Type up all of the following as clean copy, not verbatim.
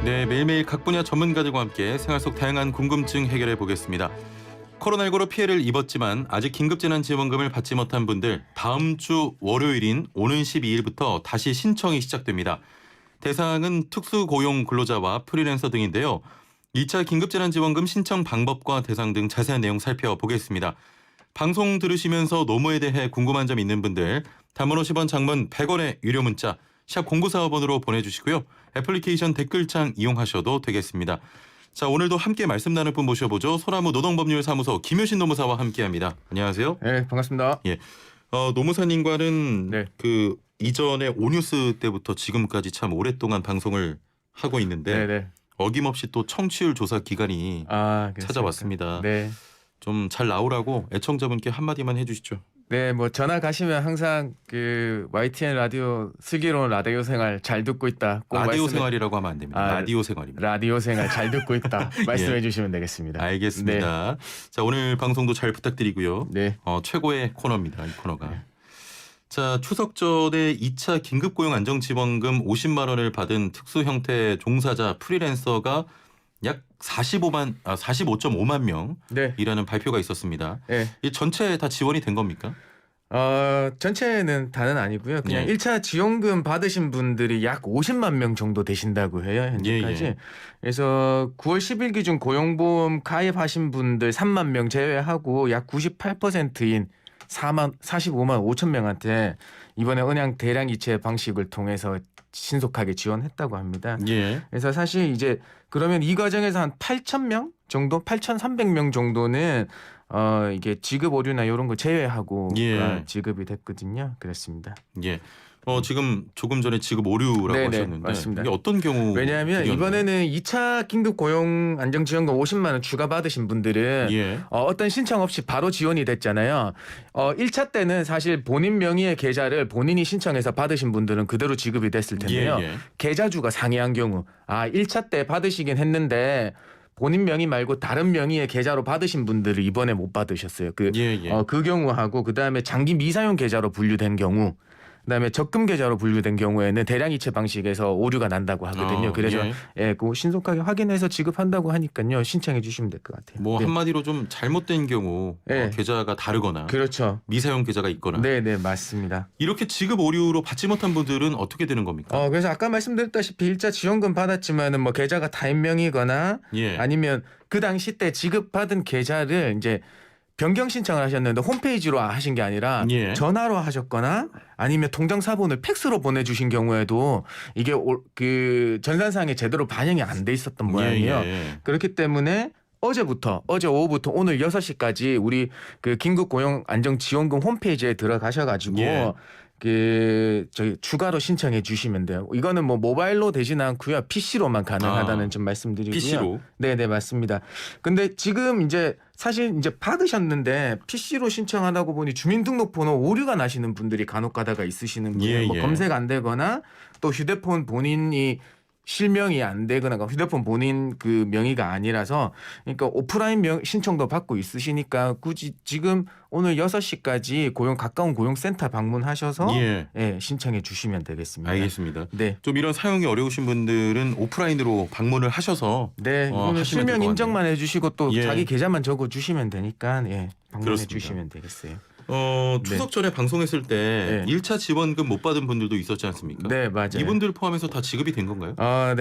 네, 매일매일 각 분야 전문가들과 함께 생활 속 다양한 궁금증 해결해 보겠습니다. 코로나19로 피해를 입었지만 아직 긴급재난지원금을 받지 못한 분들 다음 주 월요일인 오는 12일부터 다시 신청이 시작됩니다. 대상은 특수고용 근로자와 프리랜서 등인데요. 2차 긴급재난지원금 신청 방법과 대상 등 자세한 내용 살펴보겠습니다. 방송 들으시면서 노무에 대해 궁금한 점 있는 분들 단문 50원, 장문 100원의 유료 문자 샵 0945번으로 보내주시고요. 애플리케이션 댓글창 이용하셔도 되겠습니다. 자, 오늘도 함께 말씀 나눌 분 모셔보죠. 소나무 노동법률사무소 김효신 노무사와 함께합니다. 안녕하세요. 네, 반갑습니다. 예, 노무사님과는 네. 그 이전에 오뉴스 때부터 지금까지 참 오랫동안 방송을 하고 있는데 네. 어김없이 또 청취율 조사 기간이 그렇습니까? 찾아왔습니다. 네. 좀 잘 나오라고 애청자분께 한마디만 해주시죠. 네, 뭐 전화 가시면 항상 그 YTN 라디오 슬기로운 라디오 생활 잘 듣고 있다. 꼭 라디오 생활이라고 하면 안 됩니다. 라디오 생활입니다. 라디오 생활 잘 듣고 있다. 말씀해 주시면 되겠습니다. 알겠습니다. 자, 오늘 방송도 잘 부탁드리고요. 네. 최고의 코너입니다. 이 코너가. 네. 자, 추석 전에 2차 긴급고용 안정지원금 50만 원을 받은 특수 형태 종사자 프리랜서가 약 45.5만 명이라는 발표가 있었습니다. 네. 이 전체 다 지원이 된 겁니까? 전체는 다는 아니고요. 그냥 예. 1차 지원금 받으신 분들이 약 50만 명 정도 되신다고 해요. 현재까지. 예. 그래서 9월 10일 기준 고용보험 가입하신 분들 3만 명 제외하고 약 98%인 45만 5천 명한테 이번에 은행 대량 이체 방식을 통해서 신속하게 지원했다고 합니다. 예. 그래서 사실 이제 그러면 이 과정에서 한 8천 명 정도, 8,300명 정도는 이게 지급 오류나 이런 거 제외하고 예. 지급이 됐거든요. 그렇습니다. 예. 지금 조금 전에 지급 오류라고 네네, 하셨는데 맞습니다. 이게 어떤 경우? 왜냐하면 일이었나요? 이번에는 2차 긴급 고용 안정지원금 50만 원 추가 받으신 분들은 예. 어떤 신청 없이 바로 지원이 됐잖아요. 1차 때는 사실 본인 명의의 계좌를 본인이 신청해서 받으신 분들은 그대로 지급이 됐을 텐데요. 예. 계좌주가 상회한 경우 1차 때 받으시긴 했는데 본인 명의 말고 다른 명의의 계좌로 받으신 분들을 이번에 못 받으셨어요. 그 경우하고 그다음에 장기 미사용 계좌로 분류된 경우 그다음에 적금 계좌로 분류된 경우에는 대량 이체 방식에서 오류가 난다고 하거든요. 그래서 그거 신속하게 확인해서 지급한다고 하니까요. 신청해 주시면 될 것 같아요. 뭐 한마디로 좀 잘못된 경우 계좌가 다르거나 그렇죠. 미사용 계좌가 있거나 네, 맞습니다. 이렇게 지급 오류로 받지 못한 분들은 어떻게 되는 겁니까? 그래서 아까 말씀드렸다시피 1차 지원금 받았지만은 뭐 계좌가 타인명이거나 아니면 그 당시 때 지급받은 계좌를 이제 변경 신청을 하셨는데 홈페이지로 하신 게 아니라 전화로 하셨거나 아니면 통장 사본을 팩스로 보내주신 경우에도 이게 그 전산상에 제대로 반영이 안 돼 있었던 모양이에요. 그렇기 때문에 어제 오후부터 오늘 6시까지 우리 그 긴급고용안정지원금 홈페이지에 들어가셔가지고 저희 추가로 신청해 주시면 돼요. 이거는 뭐 모바일로 되지는 않고요. PC로만 가능하다는 좀 말씀드리고요. PC로? 네, 맞습니다. 근데 지금 이제 사실 이제 받으셨는데 PC로 신청하다고 보니 주민등록번호 오류가 나시는 분들이 간혹 가다가 있으시는 거예요. 뭐 검색 안 되거나 또 휴대폰 본인이 실명이 안 되거나 휴대폰 본인 그 명의가 아니라서 그러니까 오프라인 신청도 받고 있으시니까 굳이 지금 오늘 6시까지 가까운 고용센터 방문하셔서 신청해 주시면 되겠습니다. 알겠습니다. 네. 좀 이런 사용이 어려우신 분들은 오프라인으로 방문을 하셔서 실명 인정만 해주시고 또 자기 계좌만 적어 주시면 되니까 방문해 주시면 되겠어요. 추석 전에 방송했을 때 1차 지원금 못 받은 분들도 있었지 않습니까? 네, 맞아요. 이분들 포함해서 다 지급이 된 건가요?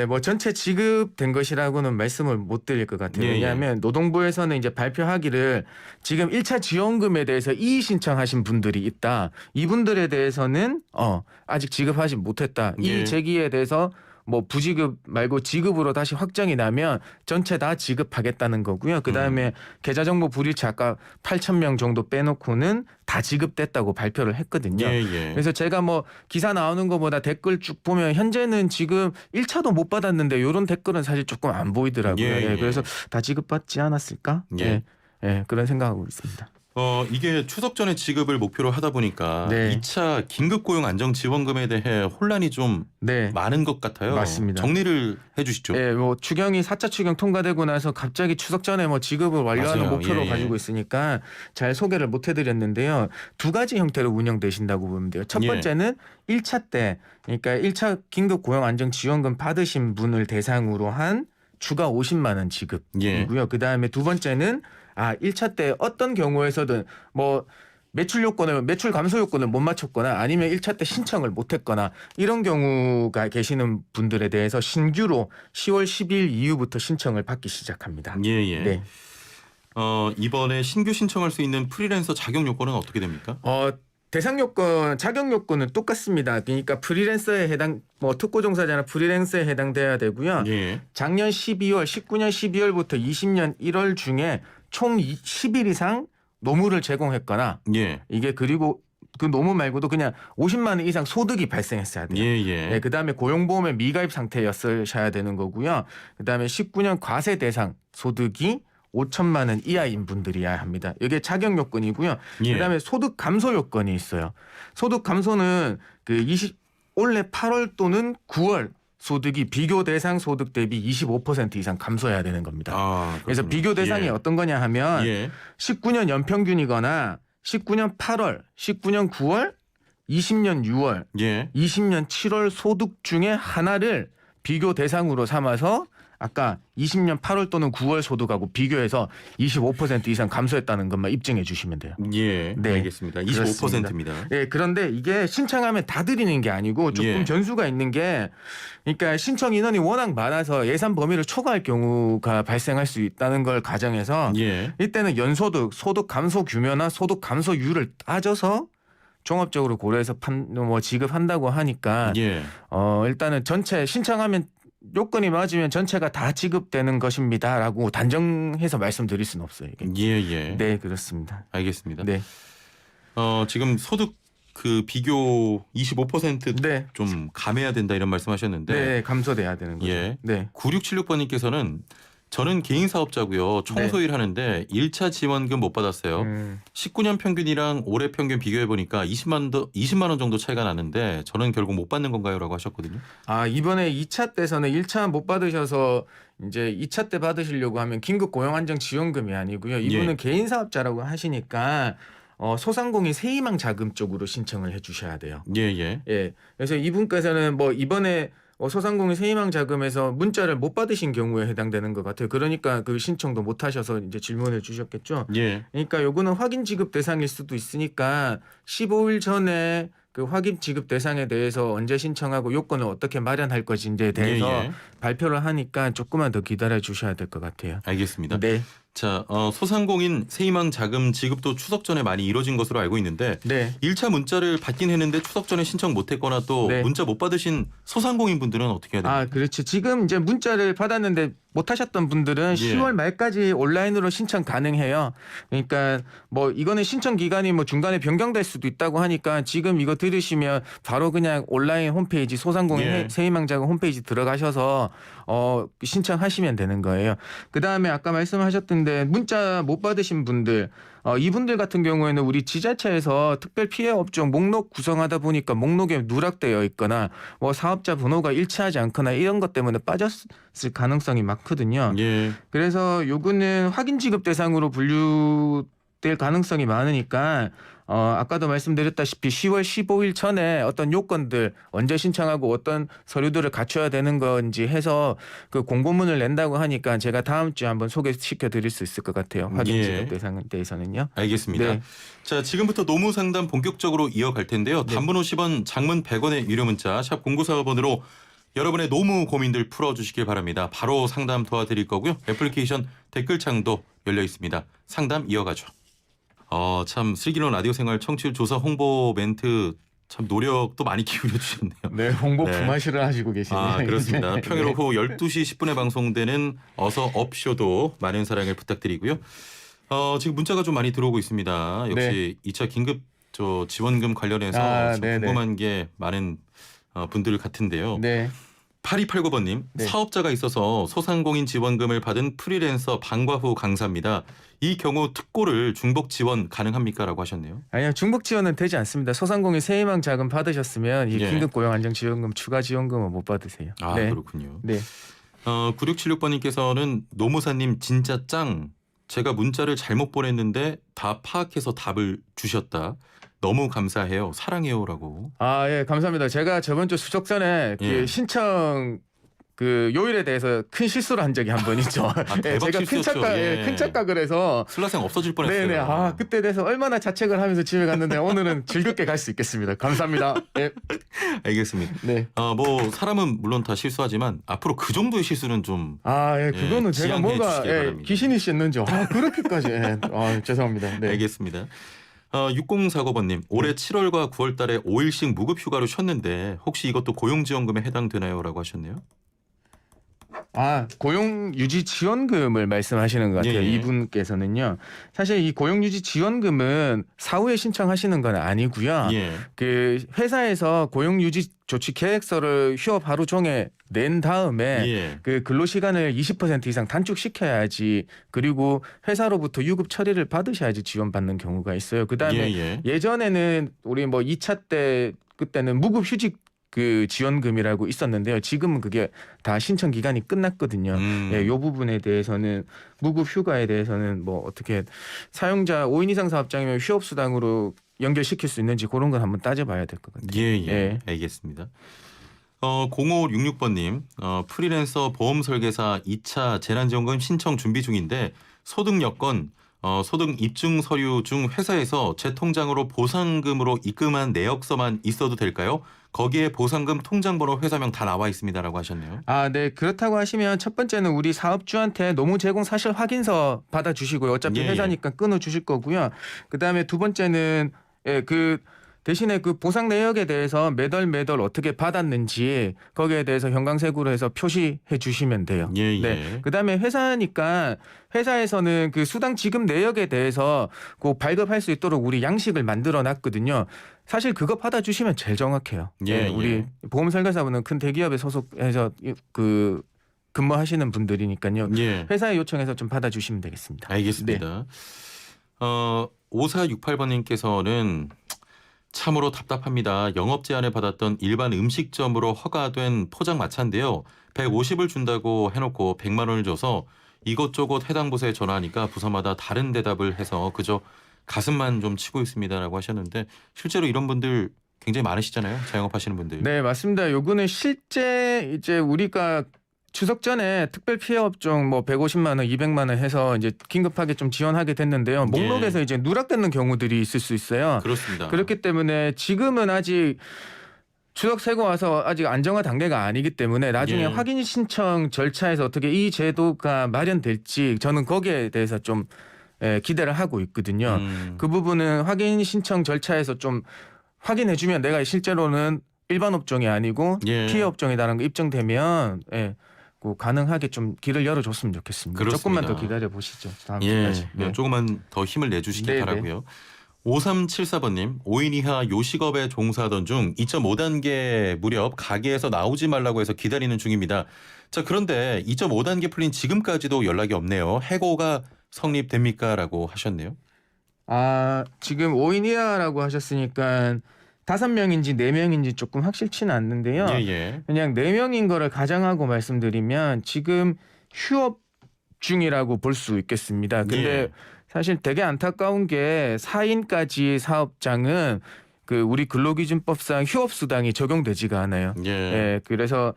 뭐 전체 지급된 것이라고는 말씀을 못 드릴 것 같아요. 왜냐하면 노동부에서는 이제 발표하기를 지금 1차 지원금에 대해서 이의 신청하신 분들이 있다. 이분들에 대해서는 아직 지급하지 못했다. 이 제기에 대해서 뭐 부지급 말고 지급으로 다시 확정이 나면 전체 다 지급하겠다는 거고요. 그다음에 계좌정보 불일치 아까 8,000명 정도 빼놓고는 다 지급됐다고 발표를 했거든요. 그래서 제가 뭐 기사 나오는 것보다 댓글 쭉 보면 현재는 지금 1차도 못 받았는데 이런 댓글은 사실 조금 안 보이더라고요. 그래서 다 지급받지 않았을까? 그런 생각하고 있습니다. 이게 추석 전에 지급을 목표로 하다 보니까 네. 2차 긴급고용 안정지원금에 대해 혼란이 좀 네. 많은 것 같아요. 맞습니다. 정리를 해주시죠. 네, 뭐 추경이 4차 추경 통과되고 나서 갑자기 추석 전에 뭐 지급을 완료하는 맞아요. 목표로 예, 예. 가지고 있으니까 잘 소개를 못 해드렸는데요. 두 가지 형태로 운영되신다고 보면 돼요. 첫 예. 번째는 1차 때, 그러니까 1차 긴급고용안정지원금 받으신 분을 대상으로 한 추가 50만 원 지급이고요. 예. 그다음에 두 번째는 1차 때 어떤 경우에서든 뭐 매출 감소 요건을 못 맞췄거나 아니면 1차 때 신청을 못 했거나 이런 경우가 계시는 분들에 대해서 신규로 10월 10일 이후부터 신청을 받기 시작합니다. 예. 네. 이번에 신규 신청할 수 있는 프리랜서 자격 요건은 어떻게 됩니까? 대상 요건, 자격 요건은 똑같습니다. 그러니까 프리랜서에 해당, 뭐 특고 종사자나 프리랜서에 해당돼야 되고요. 예. 작년 12월, 19년 12월부터 20년 1월 중에 총 10일 이상 노무를 제공했거나 예. 이게 그리고 그 노무 말고도 그냥 50만 원 이상 소득이 발생했어야 돼요. 예. 네, 그다음에 고용보험에 미가입 상태였으셔야 되는 거고요. 그다음에 19년 과세 대상 소득이 5천만 원 이하인 분들이야 합니다. 이게 자격 요건이고요. 예. 그다음에 소득 감소 요건이 있어요. 소득 감소는 올해 8월 또는 9월 소득이 비교 대상 소득 대비 25% 이상 감소해야 되는 겁니다. 그래서 비교 대상이 어떤 거냐 하면 19년 연평균이거나 19년 8월, 19년 9월, 20년 6월, 20년 7월 소득 중에 하나를 비교 대상으로 삼아서 아까 20년 8월 또는 9월 소득하고 비교해서 25% 이상 감소했다는 것만 입증해 주시면 돼요. 예, 네, 알겠습니다. 25%입니다. 네, 그런데 이게 신청하면 다 드리는 게 아니고 조금 변수가 있는 게, 그러니까 신청 인원이 워낙 많아서 예산 범위를 초과할 경우가 발생할 수 있다는 걸 가정해서 이때는 연소득, 소득 감소 규모나 소득 감소율을 따져서 종합적으로 고려해서 지급한다고 하니까 일단은 전체 신청하면 요건이 맞으면 전체가 다 지급되는 것입니다라고 단정해서 말씀드릴 수는 없어요. 이게. 네, 그렇습니다. 알겠습니다. 네. 지금 소득 비교 25% 네. 좀 감해야 된다 이런 말씀하셨는데, 네, 감소돼야 되는 거죠. 네. 9676번님께서는 저는 개인 사업자고요. 청소일 하는데 1차 지원금 못 받았어요. 19년 평균이랑 올해 평균 비교해 보니까 20만 원 정도 차이가 나는데 저는 결국 못 받는 건가요?라고 하셨거든요. 이번에 2차 때서는 1차 못 받으셔서 이제 2차 때 받으시려고 하면 긴급 고용 안정 지원금이 아니고요. 이분은 개인 사업자라고 하시니까 소상공인 세희망 자금 쪽으로 신청을 해 주셔야 돼요. 예. 그래서 이분께서는 뭐 이번에 소상공인 세희망 자금에서 문자를 못 받으신 경우에 해당되는 것 같아요. 그러니까 그 신청도 못 하셔서 이제 질문을 주셨겠죠. 그러니까 요거는 확인 지급 대상일 수도 있으니까 15일 전에 그 확인 지급 대상에 대해서 언제 신청하고 요건을 어떻게 마련할 것인지에 대해서 발표를 하니까 조금만 더 기다려 주셔야 될 것 같아요. 알겠습니다. 네. 자, 소상공인 세희망 자금 지급도 추석 전에 많이 이루어진 것으로 알고 있는데 1차 문자를 받긴 했는데 추석 전에 신청 못했거나 또 문자 못 받으신 소상공인 분들은 어떻게 해야 됩니까? 그렇죠. 지금 이제 문자를 받았는데 못하셨던 분들은 10월 말까지 온라인으로 신청 가능해요. 그러니까 뭐 이거는 신청 기간이 뭐 중간에 변경될 수도 있다고 하니까 지금 이거 들으시면 바로 그냥 온라인 홈페이지 소상공인 세희망 자금 홈페이지 들어가셔서 신청하시면 되는 거예요. 그다음에 아까 말씀하셨던데 문자 못 받으신 분들 이분들 같은 경우에는 우리 지자체에서 특별 피해 업종 목록 구성하다 보니까 목록에 누락되어 있거나 뭐 사업자 번호가 일치하지 않거나 이런 것 때문에 빠졌을 가능성이 많거든요. 그래서 요거는 확인 지급 대상으로 분류될 가능성이 많으니까 아까도 말씀드렸다시피 10월 15일 전에 어떤 요건들 언제 신청하고 어떤 서류들을 갖춰야 되는 건지 해서 그 공고문을 낸다고 하니까 제가 다음 주에 한번 소개시켜 드릴 수 있을 것 같아요. 확인 지급 대상에 대해서는요. 알겠습니다. 자, 지금부터 노무 상담 본격적으로 이어갈 텐데요. 단문 50원, 장문 100원의 유료 문자 샵 0945번으로 여러분의 노무 고민들 풀어주시길 바랍니다. 바로 상담 도와드릴 거고요. 애플리케이션 댓글창도 열려 있습니다. 상담 이어가죠. 참 슬기로운 라디오 생활 청취율 조사 홍보 멘트 참 노력도 많이 기울여 주셨네요. 네, 홍보 품앗이를 하시고 계시네요. 그렇습니다. 평일 오후 12시 10분에 방송되는 어서 업쇼도 많은 사랑을 부탁드리고요. 지금 문자가 좀 많이 들어오고 있습니다. 역시 2차 긴급 지원금 관련해서 궁금한 게 많은 분들 같은데요. 8289번님, 네. 사업자가 있어서 소상공인 지원금을 받은 프리랜서 방과 후 강사입니다. 이 경우 특고를 중복 지원 가능합니까? 라고 하셨네요. 아니요, 중복 지원은 되지 않습니다. 소상공인 세희망 자금 받으셨으면 이 예. 긴급 고용 안정 지원금 추가 지원금은 못 받으세요. 아, 네. 그렇군요. 네. 9676번님께서는 노무사님 진짜 짱. 제가 문자를 잘못 보냈는데 다 파악해서 답을 주셨다. 너무 감사해요. 사랑해요라고. 아, 예, 감사합니다. 제가 저번 주 수족 전에 예. 그 신청 그 요일에 대해서 큰 실수를 한 적이 한 번 있죠. 대박 제가 실수였죠. 큰 착각을 해서 슬라생 없어질 뻔했어요. 네네. 아, 그때 돼서 얼마나 자책을 하면서 집에 갔는데 오늘은 즐겁게 갈 수 있겠습니다. 감사합니다. 네. 알겠습니다. 네. 뭐 사람은 물론 다 실수하지만 앞으로 그 정도의 실수는 좀 아, 예, 그거는 제가 지양해 뭔가 주시기 바랍니다. 귀신이 씻는지 그렇게까지. 예. 아, 죄송합니다. 네. 알겠습니다. 6049번님, 올해 7월과 9월 달에 5일씩 무급 휴가로 쉬었는데 혹시 이것도 고용지원금에 해당되나요? 라고 하셨네요. 아, 고용유지 지원금을 말씀하시는 것 같아요. 예, 예. 이분께서는요. 사실 이 고용유지 지원금은 사후에 신청하시는 건 아니고요. 예. 그 회사에서 고용유지 조치 계획서를 휴업 하루 종일 낸 다음에 예. 그 근로 시간을 20% 이상 단축시켜야지, 그리고 회사로부터 유급 처리를 받으셔야지 지원받는 경우가 있어요. 그다음에 예전에는 우리 뭐 2차 때 그때는 무급 휴직 그 지원금이라고 있었는데요. 지금은 그게 다 신청 기간이 끝났거든요. 예, 요 부분에 대해서는 무급 휴가에 대해서는 뭐 어떻게 사용자 5인 이상 사업장이면 휴업 수당으로 연결시킬 수 있는지 그런 건 한번 따져봐야 될 것 같아요. 예. 알겠습니다. 0566번님, 프리랜서 보험 설계사 2차 재난지원금 신청 준비 중인데 소득 여건, 소득 입증 서류 중 회사에서 제 통장으로 보상금으로 입금한 내역서만 있어도 될까요? 거기에 보상금 통장번호 회사명 다 나와 있습니다라고 하셨네요. 아, 네. 그렇다고 하시면 첫 번째는 우리 사업주한테 노무 제공 사실 확인서 받아주시고요. 어차피 회사니까 끊어주실 거고요. 그다음에 두 번째는 그 대신에 그 보상 내역에 대해서 매달 어떻게 받았는지 거기에 대해서 현강색으로 해서 표시해 주시면 돼요. 네. 그다음에 회사니까 회사에서는 그 수당 지급 내역에 대해서 그 발급할 수 있도록 우리 양식을 만들어 놨거든요. 사실 그거 받아주시면 제일 정확해요. 우리 보험 설계사분은 큰 대기업에 소속해서 그 근무하시는 분들이니까요. 회사에 요청해서 좀 받아주시면 되겠습니다. 알겠습니다. 5468번님께서는 참으로 답답합니다. 영업 제한을 받았던 일반 음식점으로 허가된 포장마차인데요. 150을 준다고 해놓고 100만 원을 줘서 이것저것 해당 부서에 전화하니까 부서마다 다른 대답을 해서 그저 가슴만 좀 치고 있습니다라고 하셨는데 실제로 이런 분들 굉장히 많으시잖아요. 자영업하시는 분들. 네, 맞습니다. 요거는 실제 이제 우리가 추석 전에 특별 피해 업종 뭐 150만 원, 200만 원 해서 이제 긴급하게 좀 지원하게 됐는데요. 목록에서 이제 누락되는 경우들이 있을 수 있어요. 그렇습니다. 그렇기 때문에 지금은 아직 추석 세고 와서 아직 안정화 단계가 아니기 때문에 나중에 확인 신청 절차에서 어떻게 이 제도가 마련될지 저는 거기에 대해서 좀 기대를 하고 있거든요. 그 부분은 확인 신청 절차에서 좀 확인해주면 내가 실제로는 일반 업종이 아니고 피해 업종이라는 거 입증되면 가능하게 좀 길을 열어줬으면 좋겠습니다. 그렇습니다. 조금만 더 기다려 보시죠. 다음 주까지. 조금만 더 힘을 내주시기 바라고요. 5374번님, 5인 이하 요식업에 종사하던 중 2.5단계 무렵 가게에서 나오지 말라고 해서 기다리는 중입니다. 자, 그런데 2.5단계 풀린 지금까지도 연락이 없네요. 해고가 성립됩니까? 라고 하셨네요. 아, 지금 5인 이하라고 하셨으니까 5명인지 4명인지 조금 확실치는 않는데요. 그냥 4명인 거를 가정하고 말씀드리면 지금 휴업 중이라고 볼 수 있겠습니다. 근데 사실 되게 안타까운 게 4인까지 사업장은 그 우리 근로기준법상 휴업 수당이 적용되지가 않아요. 그래서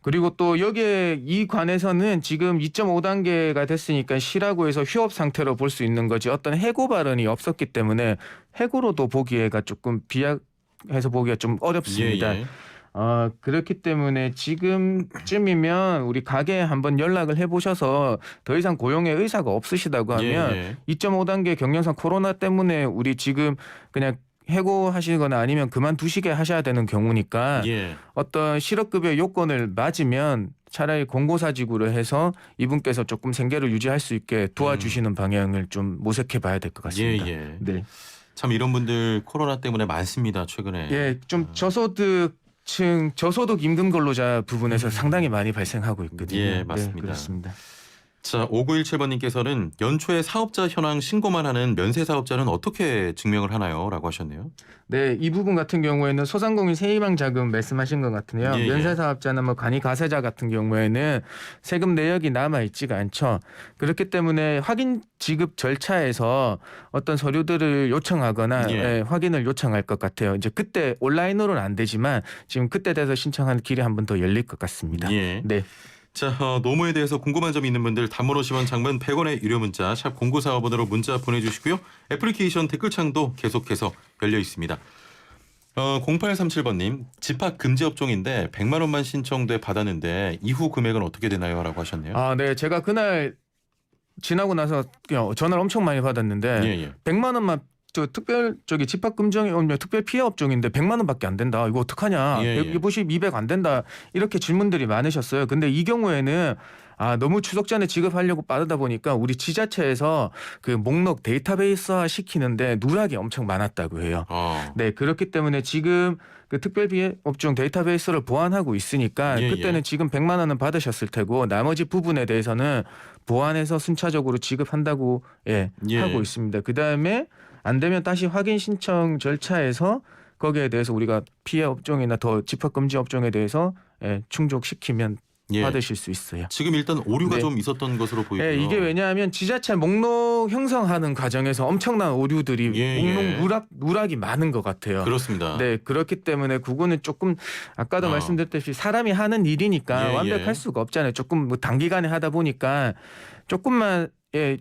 그리고 또 여기에 이 관해서는 지금 2.5단계가 됐으니까 쉬라고 해서 휴업 상태로 볼 수 있는 거지 어떤 해고 발언이 없었기 때문에 해고로도 보기에가 조금 비약해서 보기가 좀 어렵습니다. 그렇기 때문에 지금쯤이면 우리 가게에 한번 연락을 해보셔서 더 이상 고용의 의사가 없으시다고 하면 2.5단계 경영상 코로나 때문에 우리 지금 그냥 해고하시거나 아니면 그만두시게 하셔야 되는 경우니까 어떤 실업급여 요건을 맞으면 차라리 공고사직으로 해서 이분께서 조금 생계를 유지할 수 있게 도와주시는 방향을 좀 모색해 봐야 될 것 같습니다. 네. 참 이런 분들 코로나 때문에 많습니다. 최근에. 좀 저소득 저소득층 저소득 임금 근로자 부분에서 상당히 많이 발생하고 있거든요. 예, 맞습니다. 네, 그렇습니다. 자, 5917번님께서는 연초에 사업자 현황 신고만 하는 면세 사업자는 어떻게 증명을 하나요? 라고 하셨네요. 네, 이 부분 같은 경우에는 소상공인 세입왕 자금 말씀하신 것 같은데요. 예, 예. 면세 사업자나 뭐 간이 가세자 같은 경우에는 세금 내역이 남아 있지가 않죠. 그렇기 때문에 확인 지급 절차에서 어떤 서류들을 요청하거나 예. 확인을 요청할 것 같아요. 이제 그때 온라인으로는 안 되지만 지금 그때 돼서 신청하는 길이 한 번 더 열릴 것 같습니다. 예. 네. 자, 노무에 대해서 궁금한 점이 있는 분들 단문 50원, 장문 100원의 유료 문자 샵 0945번으로 문자 보내주시고요. 애플리케이션 댓글창도 계속해서 열려 있습니다. 0837번님, 집합 금지 업종인데 100만 원만 신청돼 받았는데 이후 금액은 어떻게 되나요? 라고 하셨네요. 아, 네. 제가 그날 지나고 나서 전화를 엄청 많이 받았는데 예, 예. 100만 원만 집합 금정이 특별 피해 업종인데 100만 원밖에 안 된다. 이거 어떡하냐? 예, 예. 150, 200 안 된다. 이렇게 질문들이 많으셨어요. 근데 이 경우에는 너무 추석 전에 지급하려고 빠르다 보니까 우리 지자체에서 그 목록 데이터베이스화 시키는데 누락이 엄청 많았다고 해요. 네, 그렇기 때문에 지금 그 특별 피해 업종 데이터베이스를 보완하고 있으니까 예, 그때는 예. 지금 100만 원은 받으셨을 테고 나머지 부분에 대해서는 보완해서 순차적으로 지급한다고 예. 하고 있습니다. 그다음에 안 되면 다시 확인 신청 절차에서 거기에 대해서 우리가 피해 업종이나 더 집합 금지 업종에 대해서 충족시키면 예. 받으실 수 있어요. 지금 일단 오류가 네. 좀 있었던 것으로 보이고요. 이게 왜냐하면 지자체 목록 형성하는 과정에서 엄청난 오류들이 목록 누락이 많은 것 같아요. 그렇습니다. 네, 그렇기 때문에 그거는 조금 아까도 말씀드렸듯이 사람이 하는 일이니까 완벽할 수가 없잖아요. 조금 뭐 단기간에 하다 보니까 조금만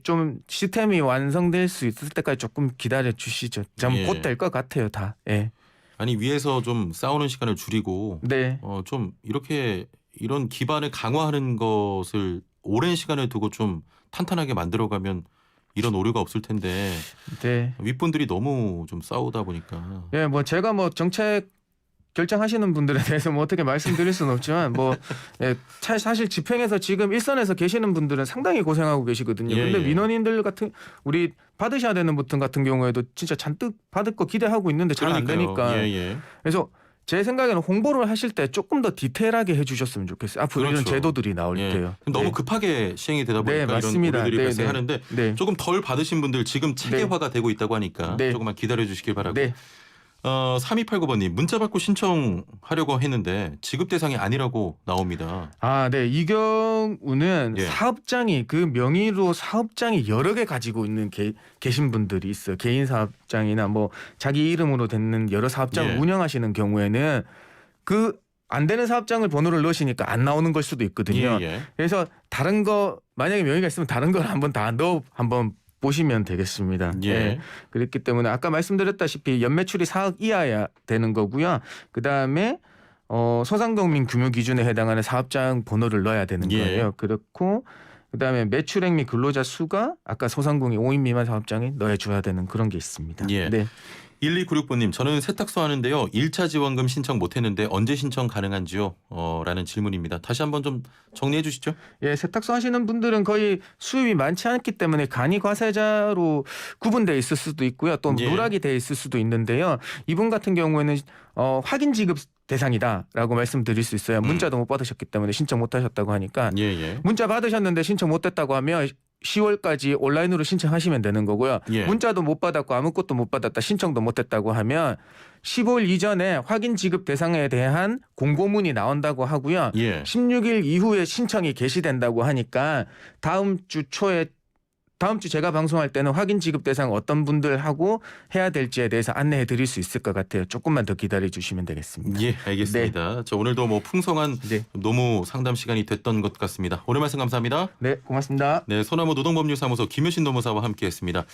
좀 시스템이 완성될 수 있을 때까지 조금 기다려 주시죠. 곧 될 것 같아요, 다. 예. 아니 위에서 좀 싸우는 시간을 줄이고 네. 좀 이렇게 이런 기반을 강화하는 것을 오랜 시간을 두고 좀 탄탄하게 만들어가면 이런 오류가 없을 텐데 네. 윗분들이 너무 좀 싸우다 보니까 뭐 제가 뭐 정책 결정하시는 분들에 대해서 뭐 어떻게 말씀드릴 수는 없지만 사실 집행에서 지금 일선에서 계시는 분들은 상당히 고생하고 계시거든요. 근데 민원인들 같은 우리 받으셔야 되는 분들 같은 경우에도 진짜 잔뜩 받을 거 기대하고 있는데 잘 안 되니까. 그래서 제 생각에는 홍보를 하실 때 조금 더 디테일하게 해주셨으면 좋겠어요. 앞으로 이런 제도들이 나올 때요. 너무 급하게 시행이 되다 보니까 이런 오류들이 발생하는데 조금 덜 받으신 분들 지금 체계화가 되고 있다고 하니까 조금만 기다려 주시길 바라고. 3289번님 문자 받고 신청하려고 했는데 지급 대상이 아니라고 나옵니다. 네. 이 경우는 사업장이 그 명의로 사업장이 여러 개 가지고 있는 계신 분들이 있어요. 개인 사업장이나 뭐 자기 이름으로 되는 여러 사업장을 운영하시는 경우에는 그 안 되는 사업장을 번호를 넣으시니까 안 나오는 걸 수도 있거든요. 그래서 다른 거 만약에 명의가 있으면 다른 걸 한번 다 한번 보시면 되겠습니다. 그렇기 때문에 아까 말씀드렸다시피 연매출이 4억 이하야 되는 거고요. 그다음에 소상공인 규모 기준에 해당하는 사업장 번호를 넣어야 되는 거예요. 그렇고 그다음에 매출액 및 근로자 수가 아까 소상공인 5인 미만 사업장에 넣어줘야 되는 그런 게 있습니다. 1296번님 저는 세탁소 하는데요. 1차 지원금 신청 못했는데 언제 신청 가능한지요? 라는 질문입니다. 다시 한번 좀 정리해 주시죠. 세탁소 하시는 분들은 거의 수입이 많지 않기 때문에 간이 과세자로 구분돼 있을 수도 있고요. 또 누락이 돼 있을 수도 있는데요. 이분 같은 경우에는 확인 지급 대상이다라고 말씀드릴 수 있어요. 문자도 못 받으셨기 때문에 신청 못 하셨다고 하니까 문자 받으셨는데 신청 못 했다고 하면 10월까지 온라인으로 신청하시면 되는 거고요. 문자도 못 받았고 아무것도 못 받았다 신청도 못 했다고 하면 15일 이전에 확인 지급 대상에 대한 공고문이 나온다고 하고요. 16일 이후에 신청이 개시된다고 하니까 다음 주 제가 방송할 때는 확인 지급 대상 어떤 분들하고 해야 될지에 대해서 안내해 드릴 수 있을 것 같아요. 조금만 더 기다려 주시면 되겠습니다. 알겠습니다. 저 오늘도 뭐 풍성한 노무 상담 시간이 됐던 것 같습니다. 오늘 말씀 감사합니다. 네, 고맙습니다. 소나무 노동법률사무소 김효신 노무사와 함께했습니다.